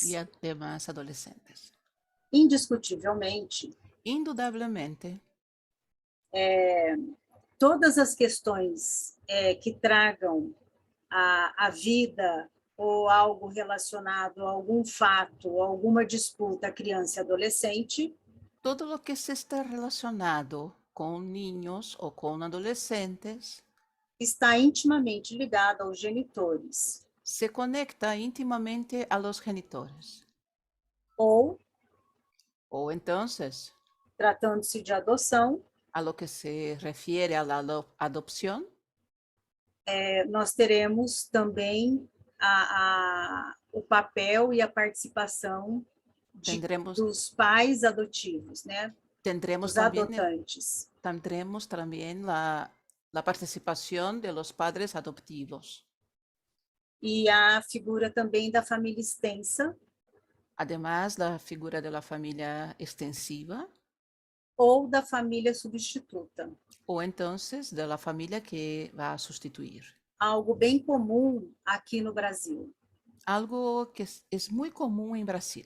y además adolescentes. Indiscutivelmente, Indudablemente, todas as questões que tragam a vida ou algo relacionado a algum fato, ou alguma disputa criança e adolescente, todo lo que se está relacionado con niños o con adolescentes está intimamente ligado aos genitores, se conecta íntimamente a los genitores. ou, O entonces, tratando-se de adoção, a lo que se refiere a la adopción, nós teremos também o papel e a participação tendremos, dos pais adotivos, né? tendremos Dos también, adotantes. tendremos también la participación de los padres adoptivos. E a figura também da família extensa, Además, la figura de la familia extensiva ou da família substituta. o entonces de la familia que va a sustituir. Algo bem comum aqui no Brasil. Algo que es muy común en Brasil.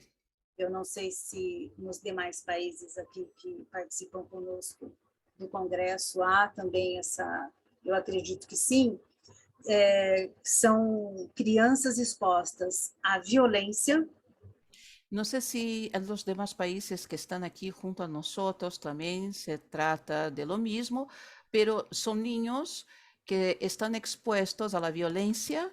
Eu não sei se nos demais países aqui que participam conosco do Congresso há também essa, eu acredito que sim, são crianças expostas à violência. No sé si en los demás países que están aquí junto a nosotros también se trata de lo mismo, pero son niños que están expuestos a la violencia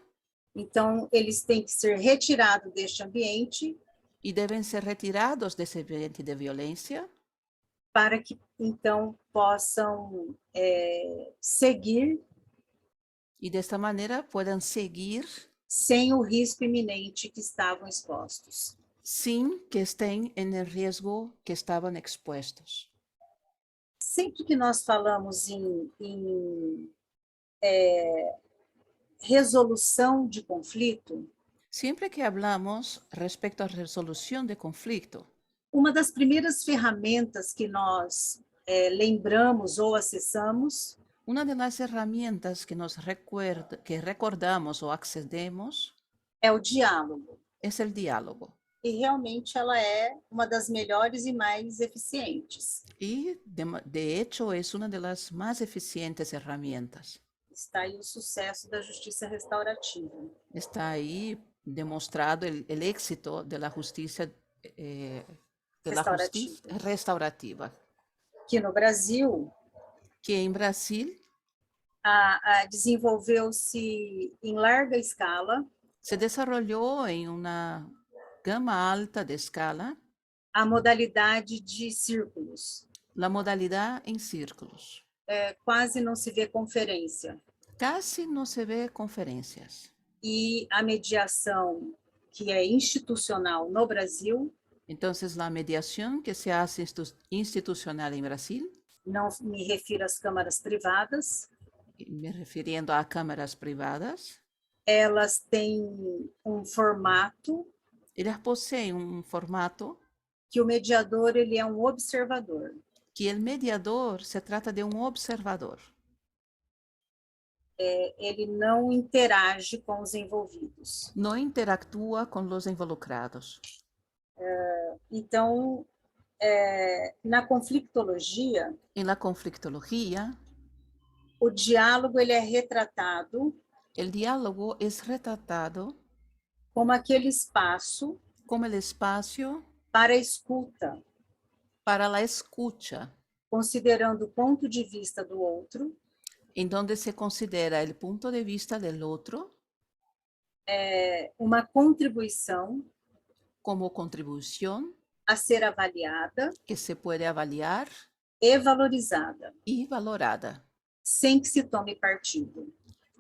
Então, eles têm que ser retirados deste ambiente y deben ser retirados de ese ambiente de violencia para que, então, possam seguir y de esta manera puedan seguir sem o risco iminente que estavam expostos. sin que estén en el riesgo que estaban expuestos. Sempre que nós falamos em resolução de conflito, Siempre que hablamos respecto a resolución de conflicto, uma das primeiras ferramentas que nós lembramos ou acessamos una de las herramientas que que recordamos o accedemos é o diálogo. es el diálogo. E realmente ela é uma das melhores e mais eficientes. Y de hecho es una de las más eficientes herramientas. Está aí o sucesso da justiça restaurativa. Está ahí demostrado el éxito de la justicia, restaurativa. Que no Brasil Que en Brasil desenvolveu-se em larga escala se desarrolló en una gama alta de escala a modalidade de círculos. la modalidad en círculos. Quase não se vê conferência. Casi no se ve conferencias. E a mediação que é institucional no Brasil, Entonces, la mediación que se hace institucional en Brasil, não me refiro às câmaras privadas, me refiriendo a cámaras privadas, elas têm um formato ellas poseen un formato que o mediador ele é um observador. que el mediador se trata de un observador. Ele não interage com os envolvidos. No interactúa con los involucrados. Então, na conflictologia, En la conflictología, o diálogo ele é retratado el diálogo es retratado como aquele espaço como el espacio para a escuta, para la escucha, considerando o ponto de vista do outro, en donde se considera el punto de vista del otro uma contribuição como contribución a ser avaliada que se puede avaliar e valorizada, y valorada, sem que se tome partido.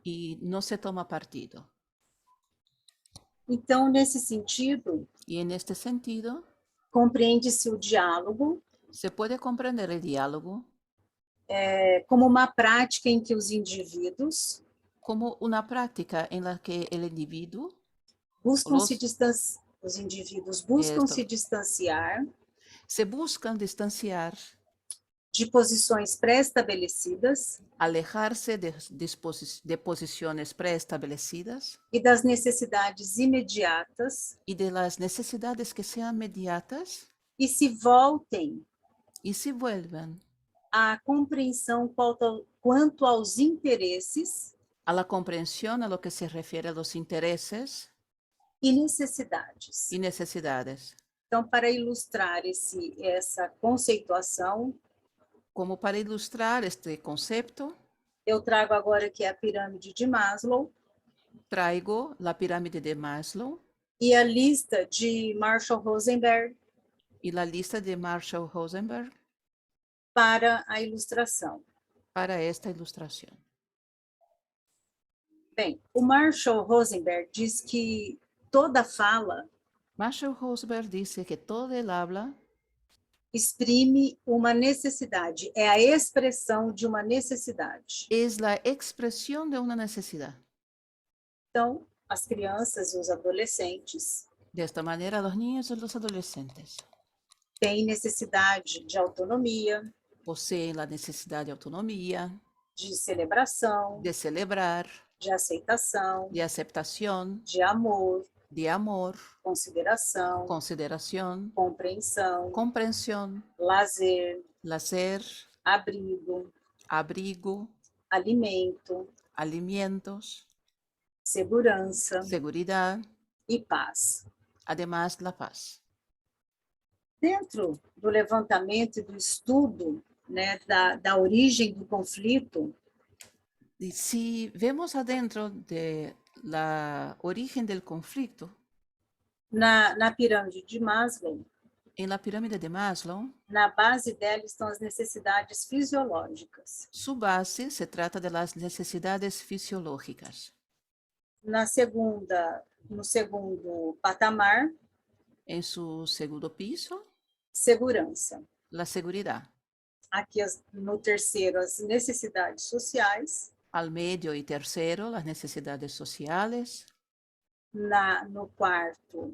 y no se toma partido. Então, nesse sentido, Y en este sentido, compreende-se o diálogo se puede comprender el diálogo como uma prática em que os indivíduos como una práctica en la que el individuo buscam os indivíduos buscam se distanciar se buscan distanciar de posições pré-estabelecidas alejarse de posiciones preestablecidas e das necessidades imediatas y de las necesidades que sean mediatas e se voltem y se vuelvan à compreensão quanto aos interesses a la comprensión a lo que se refiere a los intereses e necessidades. y necesidades. Então, para ilustrar essa conceituação, Como para ilustrar este concepto, eu trago agora aqui a pirâmide de Maslow traigo la pirámide de Maslow e a lista de Marshall Rosenberg y la lista de Marshall Rosenberg para a ilustração. para esta ilustración. Bem, o Marshall Rosenberg diz que toda fala Marshall Rosenberg dice que todo el habla exprime uma necessidade, é a expressão de uma necessidade. es la expresión de una necesidad. Então, as crianças e os adolescentes De esta manera, los niños y los adolescentes têm necessidade de autonomia, poseen la necesidad de autonomía, de celebração, de celebrar, de aceitação, de aceptación, de amor, consideração, consideración, compreensão, comprensión, lazer, placer, abrigo, abrigo, alimento, alimentos, segurança seguridad, e paz. además la paz. Dentro do levantamento e do estudo, né, da origem do conflito, Y si vemos adentro de la origen del conflicto, na pirâmide de Maslow, en la pirámide de Maslow, na base dela estão as necessidades fisiológicas. su base se trata de las necesidades fisiológicas. No segundo patamar, En su segundo piso, segurança. la seguridad. Aqui, no terceiro, as necessidades sociais. Al medio y tercero, las necesidades sociales. No quarto,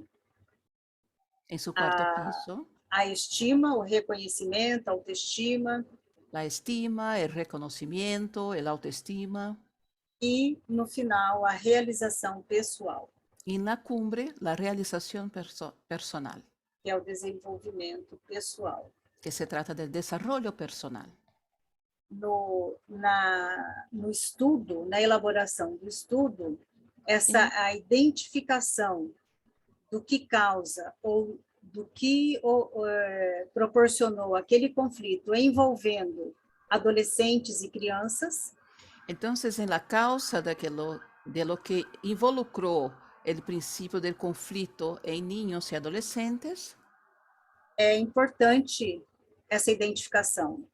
En su cuarto piso, a estima, o reconhecimento, a autoestima. la estima, el reconocimiento, el autoestima. E, no final, a realização pessoal. Y en la cumbre, la realización personal. Que é o desenvolvimento pessoal. Que se trata del desarrollo personal. No estudo, na elaboração do estudo, a identificação do que causa ou do que proporcionou aquele conflito envolvendo adolescentes e crianças. Entonces, en la causa de lo que involucró el principio del conflicto en niños y adolescentes, é importante essa identificação.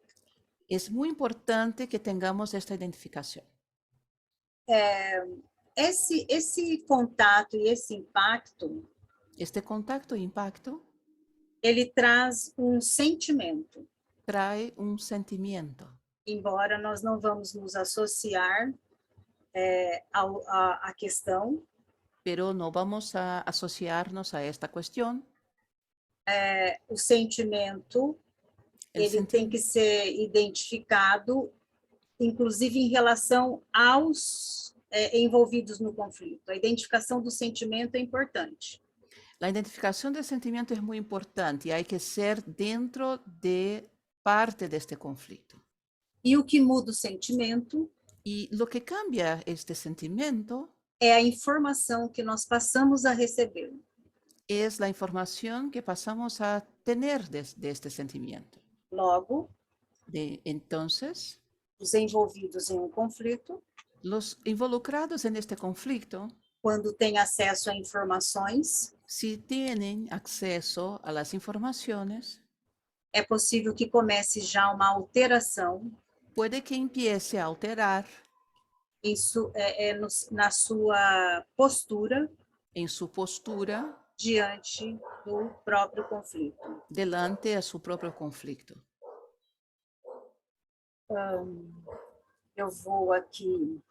es muy importante que tengamos esta identificación. Esse contato e esse impacto, este contacto e impacto, ele traz sentimento. Trae un sentimiento. Embora nós não vamos nos associar à questão, pero no vamos a asociarnos a esta cuestión. O sentimento, ele tem que ser identificado, inclusive em relação aos envolvidos no conflito. A identificação do sentimento é importante. La identificación del sentimiento es muy importante y hay que ser dentro de parte de este conflicto. E o que muda o sentimento? Y lo que cambia este sentimiento é a informação que nós passamos a receber. Es la información que pasamos a tener de este sentimiento. Logo, entonces, os envolvidos em conflito, los involucrados en este conflicto, quando têm acesso a informações, si tienen acceso a las informaciones, é possível que comece já uma alteração. Puede que empiece a alterar na sua postura, en su postura diante do próprio conflito. Delante a su propio conflicto. Eu vou aqui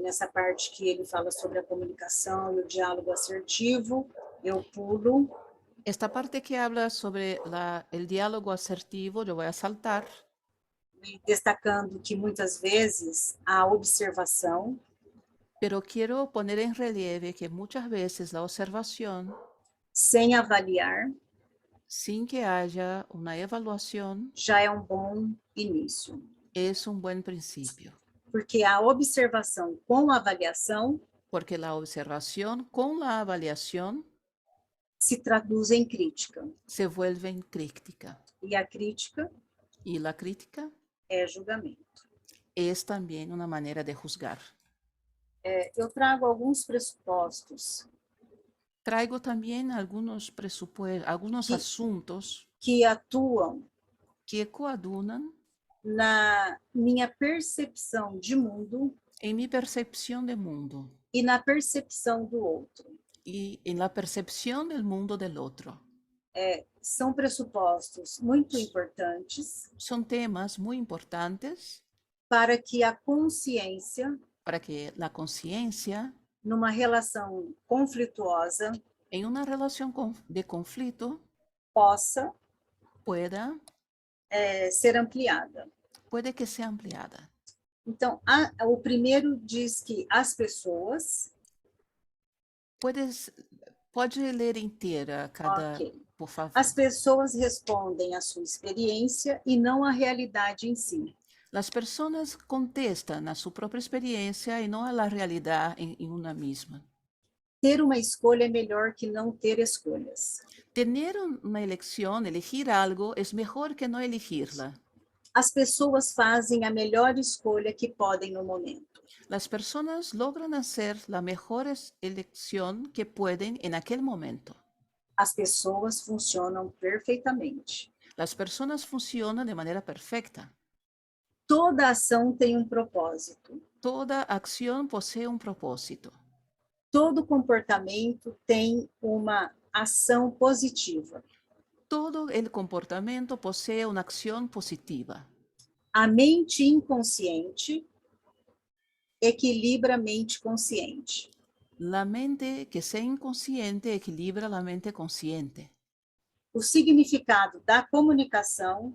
nessa parte que ele fala sobre a comunicação e o diálogo assertivo, eu pulo. Esta parte que habla sobre el diálogo asertivo, yo voy a saltar, destacando que muitas vezes a observação, pero quiero poner en relieve que muchas veces la observación, sem avaliar, sin que haya una evaluación, já é um bom início. es un buen principio, Porque a observação com avaliação porque la observación con la avaliación se traduz em crítica. se vuelve crítica E a crítica y la crítica é julgamento. es también una manera de juzgar. Eu trago alguns pressupostos Traigo también algunos algunos que, asuntos que atuam que coadunan na minha percepção de mundo en mi percepción de mundo e na percepção do outro. y en la percepción del mundo del otro. São pressupostos muito importantes Son temas muy importantes para que a consciência, para que la conciencia numa relação conflituosa, en una relación de conflicto possa pueda, ser ampliada. puede que sea ampliada. Então, o primeiro diz que as pessoas, Pode ler inteira cada, ok, por favor. as pessoas respondem à sua experiência e não à realidade em si. Las personas contestan a su propia experiencia y no a la realidad en una misma. Ter uma escolha é melhor que não ter escolhas. Tener una elección, elegir algo, es mejor que no elegirla. As pessoas fazem a melhor escolha que podem no momento. Las personas logran hacer la mejor elección que pueden en aquel momento. As pessoas funcionam perfeitamente. Las personas funcionan de manera perfecta. Toda ação tem um propósito. Toda acción posee un propósito. Todo comportamento tem uma ação positiva. Todo el comportamiento posee una acción positiva. A mente inconsciente equilibra a mente consciente. La mente que sea inconsciente equilibra la mente consciente. O significado da comunicação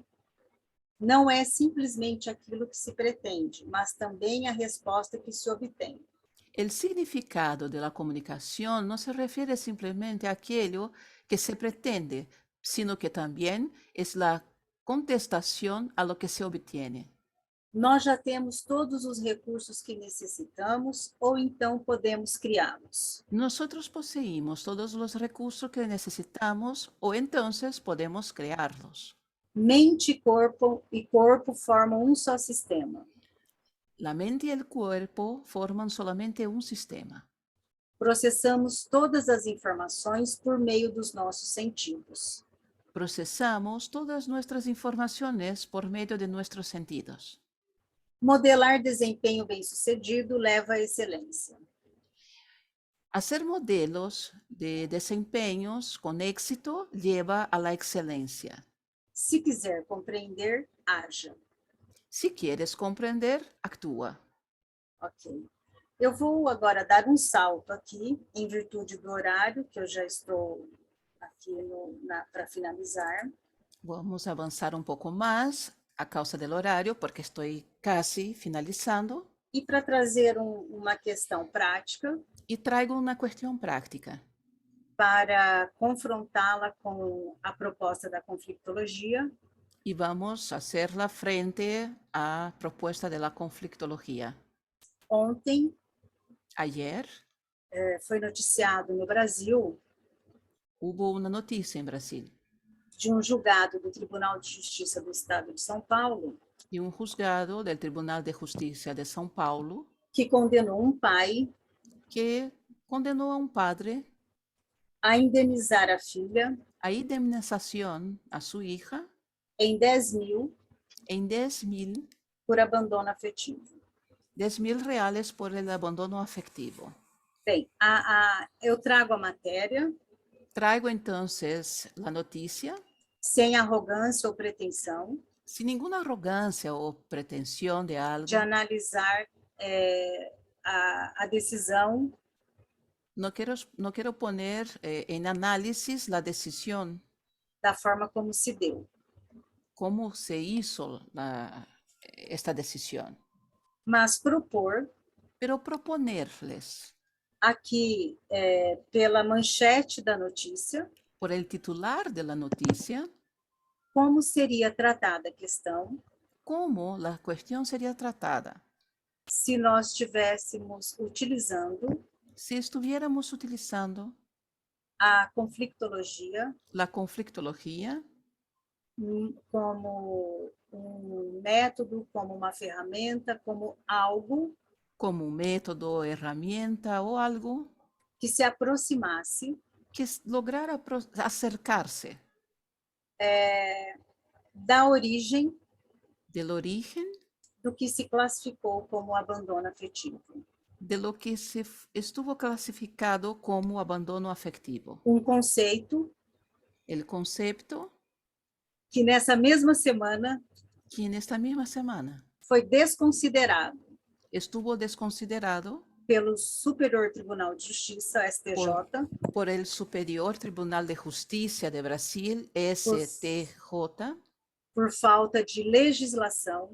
não é simplesmente aquilo que se pretende, mas também a resposta que se obtém. El significado de la comunicación no se refiere simplemente a aquello que se pretende, sino que también es la contestación a lo que se obtiene. Nós já temos todos os recursos que necessitamos ou então podemos criá-los. Nosotros poseímos todos los recursos que necesitamos o entonces podemos crearlos. Mente e corpo formam um só sistema. La mente y el cuerpo forman solamente un sistema. Processamos todas as informações por meio dos nossos sentidos. Procesamos todas nuestras informaciones por medio de nuestros sentidos. Modelar desempenho bem-sucedido leva à excelência. Hacer modelos de desempeños con éxito lleva a la excelencia. Se quiser compreender, haja. Si quieres comprender, actúa. Ok. Eu vou agora dar um salto aqui, em virtude do horário, que eu já estou aqui para finalizar. Vamos a avanzar un poco más a causa del horario, porque estoy casi finalizando. E para trazer uma questão prática, Y traigo una cuestión práctica para confrontá-la com a proposta da conflictologia. y vamos a hacerla frente a propuesta de la conflictología. Ontem Ayer foi noticiado no Brasil hubo una noticia en Brasil de um julgado do Tribunal de Justiça do Estado de São Paulo y un juzgado del Tribunal de Justicia de São Paulo que condenou um pai que condenó a un padre a indenizar a filha a indemnización a su hija em 10.000 en 10.000 por abandono afetivo. 10.000 reales por el abandono afectivo. Bem, eu trago a matéria. Traigo entonces la noticia. Sem arrogância ou pretensão. Sin ninguna arrogancia o pretensión de algo. De analisar a decisão No quiero poner en análisis la decisión, da forma como se deu, cómo se hizo esta decisión, mas propor pero proponerles aqui, pela manchete da notícia, por el titular de la noticia como seria tratada a questão cómo la cuestión sería tratada se nós estivéssemos utilizando si estuviéramos utilizando a conflictologia la conflictología como um método, como uma ferramenta, como algo como un método, herramienta o algo que se aproximasse que lograra acercarse da origem del origen do que se classificou como abandono afetivo. de lo que estuvo clasificado como abandono afectivo. Um conceito El concepto que nessa mesma semana que en esta misma semana foi desconsiderado estuvo desconsiderado pelo Superior Tribunal de Justiça, por, STJ, por el Superior Tribunal de Justicia de Brasil, por, STJ, por falta de legislação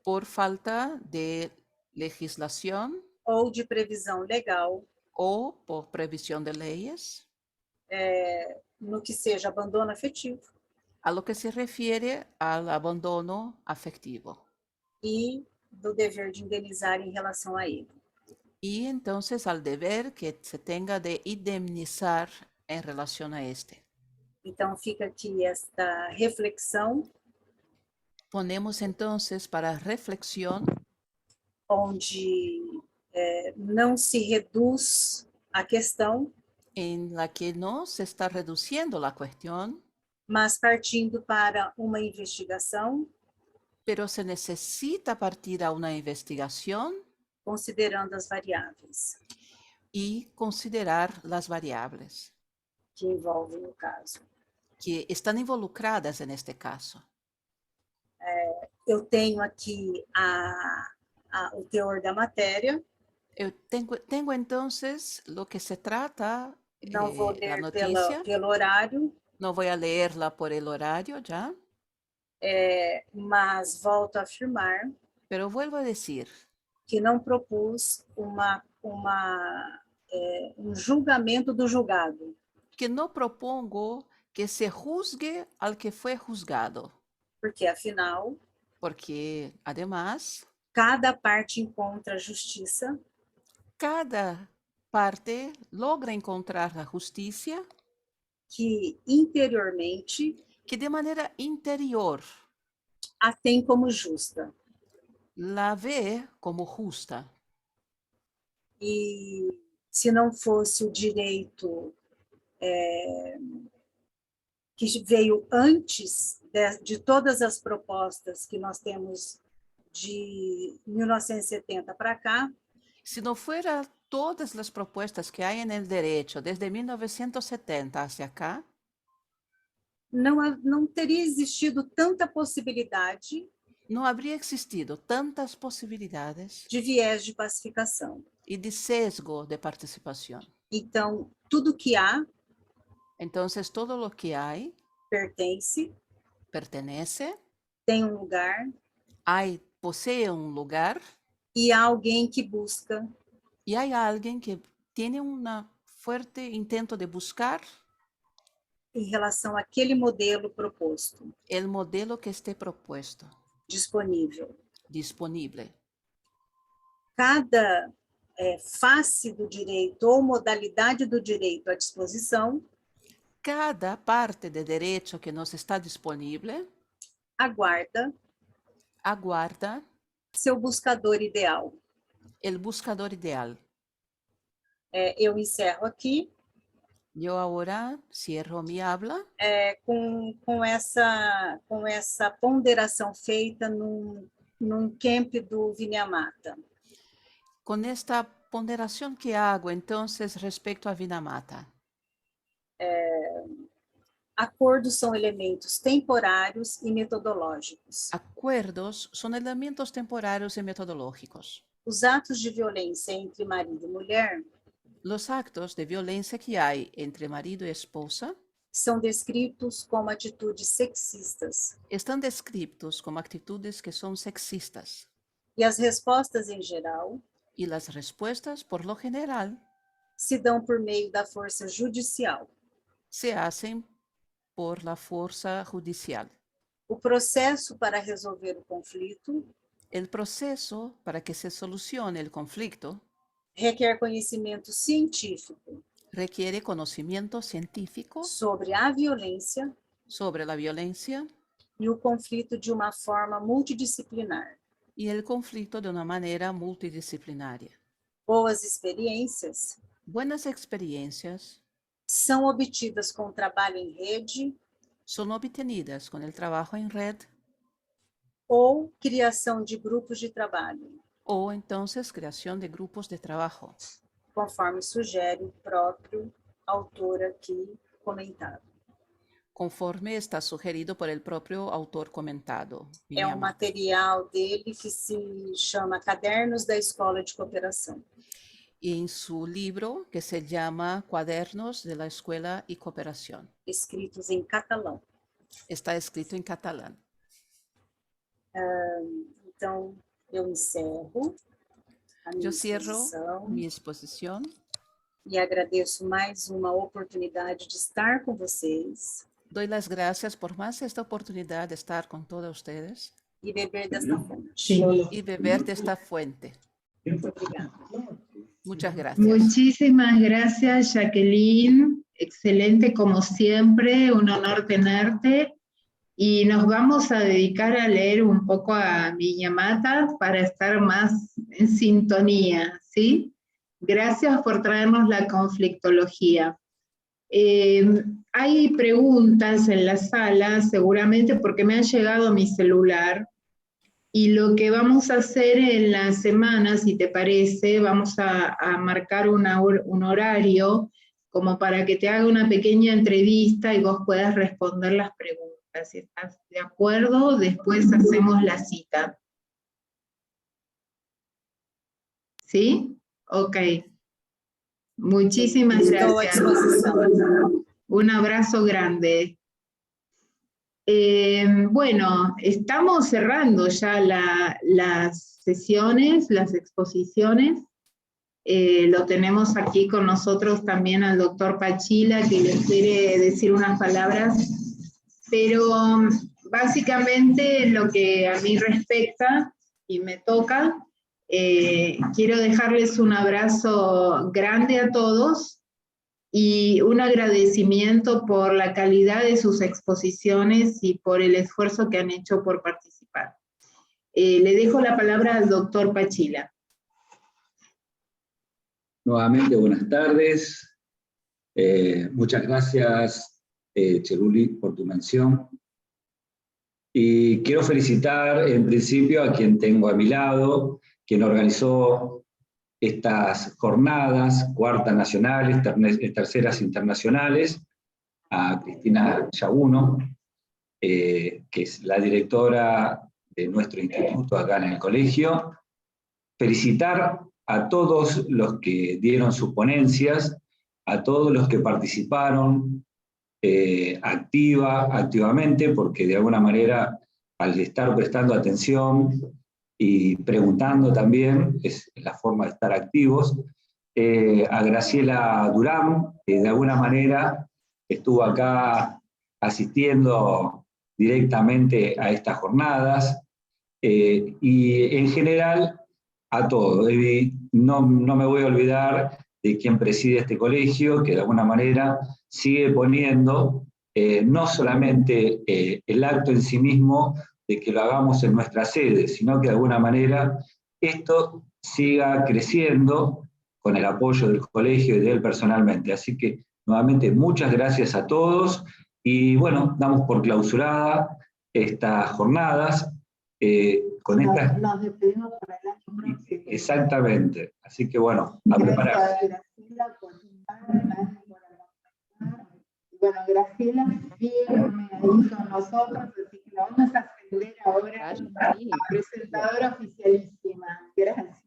por falta de legislación ou de previsão legal o por previsión de leyes no que seja abandono afetivo a lo que se refiere al abandono afectivo. e do dever de indenizar em relação a ele. Y entonces al deber que se tenga de indemnizar en relación a este. Então, fica aqui esta reflexão, Ponemos entonces para reflexión onde não se reduz a questão, en la que no se está reduciendo la cuestión, mas partindo para uma investigação, pero se necesita partir a una investigación considerando as variáveis y considerar las variables que envolvem o caso. que están involucradas en este caso. Eu tenho aqui o teor da matéria, Eu tengo entonces lo que se trata, não vou la ler noticia. pelo horário, No voy a leerla por el horario ya, mas volto a afirmar pero vuelvo a decir que não propus um julgamento do julgado, que no propongo que se juzgue al que fue juzgado, porque, afinal, porque además cada parte encontra justiça cada parte logra encontrar la justicia que interiormente que de manera interior a tem como justa. la ve como justa. E se não fosse o direito que veio antes de todas as propostas que nós temos de 1970 para cá, Si no fuera todas las propuestas que hay en el derecho desde 1970 hacia acá, não teria existido tanta possibilidade no habría existido tantas posibilidades de viés de pacificação. y de sesgo de participación. Então, tudo que há Entonces, todo lo que hay pertence, pertenece, tem um lugar posee un lugar e há alguém que busca y hay alguien que tiene un fuerte intento de buscar em relação àquele modelo proposto, el modelo que esté propuesto, disponível. disponible. Cada face do direito ou modalidade do direito à disposição Cada parte de derecho que nos está disponible aguarda seu buscador ideal. el buscador ideal. Eu encerro aqui Yo ahora cierro mi habla com essa ponderação feita num camp do Vinhamata. con esta ponderación que hago entonces respecto a Vinamata. Acordos são elementos temporários e metodológicos. Acuerdos son elementos temporarios y metodológicos. Os atos de violência entre marido e mulher Los actos de violencia que hay entre marido y esposa são descritos como atitudes sexistas, están descritos como actitudes que son sexistas e as respostas, em geral, y las respuestas, por lo general, se dão por meio da força judicial. se hacen por la fuerza judicial. O processo para resolver o conflito El proceso para que se solucione el conflicto requer conhecimento científico requiere conocimiento científico sobre a violência sobre la violencia e o conflito de uma forma multidisciplinar. y el conflicto de una manera multidisciplinaria. Boas experiências Buenas experiencias são obtidas com o trabalho em rede son obtenidas con el trabajo en red ou criação de grupos de trabalho, o entonces creación de grupos de trabajo, conforme sugere o próprio autor aqui comentado. conforme está sugerido por el propio autor comentado. É um material dele que se chama Cadernos da Escola de Cooperação. Y en su libro que se llama Cuadernos de la Escuela y Cooperación. Escritos em catalão. Está escrito en catalán. Então, eu encerro a minha Yo cierro exposição mi exposición e agradeço mais uma oportunidade de estar com vocês doy las gracias por más esta oportunidad de estar con todos ustedes e beber desta fonte. Sí. y beber de esta fuente. Muito obrigada. Muchas gracias. Muchísimas gracias, Jacqueline. Excelente como siempre, un honor tenerte. Y nos vamos a dedicar a leer un poco a Viña Matas para estar más en sintonía, ¿sí? Gracias por traernos la conflictología. Hay preguntas en la sala, seguramente porque me han llegado a mi celular. Y lo que vamos a hacer en la semana, si te parece, vamos a marcar un horario como para que te haga una pequeña entrevista y vos puedas responder las preguntas. Si estás de acuerdo, después hacemos la cita. ¿Sí? Ok. Muchísimas Estou à gracias. disposição. Un abrazo grande. Bueno, estamos cerrando ya las sesiones, las exposiciones. Lo tenemos aquí con nosotros también al doctor Pachila, que les quiere decir unas palabras. Pero básicamente lo que a mí respecta y me toca, quiero dejarles un abrazo grande a todos y un agradecimiento por la calidad de sus exposiciones y por el esfuerzo que han hecho por participar. Le dejo la palabra al doctor Pachila. Nuevamente, buenas tardes. Muchas gracias, Cheruli, por tu mención. Y quiero felicitar en principio a quien tengo a mi lado, quien organizó estas jornadas, cuartas nacionales, terceras internacionales, a Cristina Yaguno, que es la directora de nuestro instituto acá en el colegio. Felicitar a todos los que dieron sus ponencias, a todos los que participaron activamente, porque de alguna manera, al estar prestando atención y preguntando también, es la forma de estar activos. A Graciela Durán, que de alguna manera estuvo acá asistiendo directamente a estas jornadas, y en general a todos. No me voy a olvidar de quien preside este colegio, que de alguna manera sigue poniendo no solamente el acto en sí mismo de que lo hagamos en nuestra sede, sino que de alguna manera esto siga creciendo con el apoyo del colegio y de él personalmente. Así que nuevamente muchas gracias a todos y bueno, damos por clausurada estas jornadas. Con estas... Nos despedimos para el año próximo. Exactamente. Así que bueno, a preparar. Graciela por estar, gracias por acompañar. Bueno, Graciela firme ahí con nosotros, así que la vamos a ascender ahora a presentadora oficialísima. Gracias.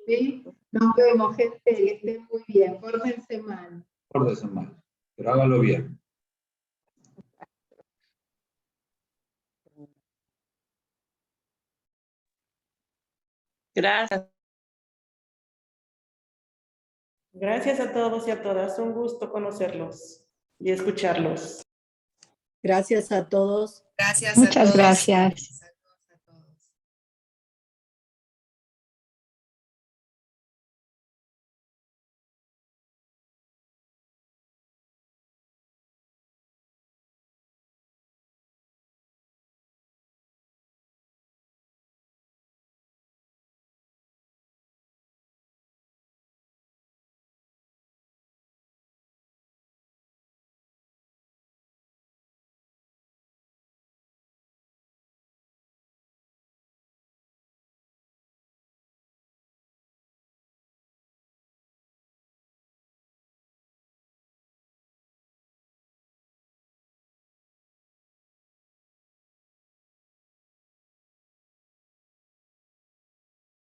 ¿Sí? Nos vemos, gente, que estén muy bien. Pórtense mal. Pórtense mal, pero háganlo bien. Gracias. Gracias a todos y a todas. Un gusto conocerlos y escucharlos. Gracias a todos. Gracias a Muchas todos. gracias.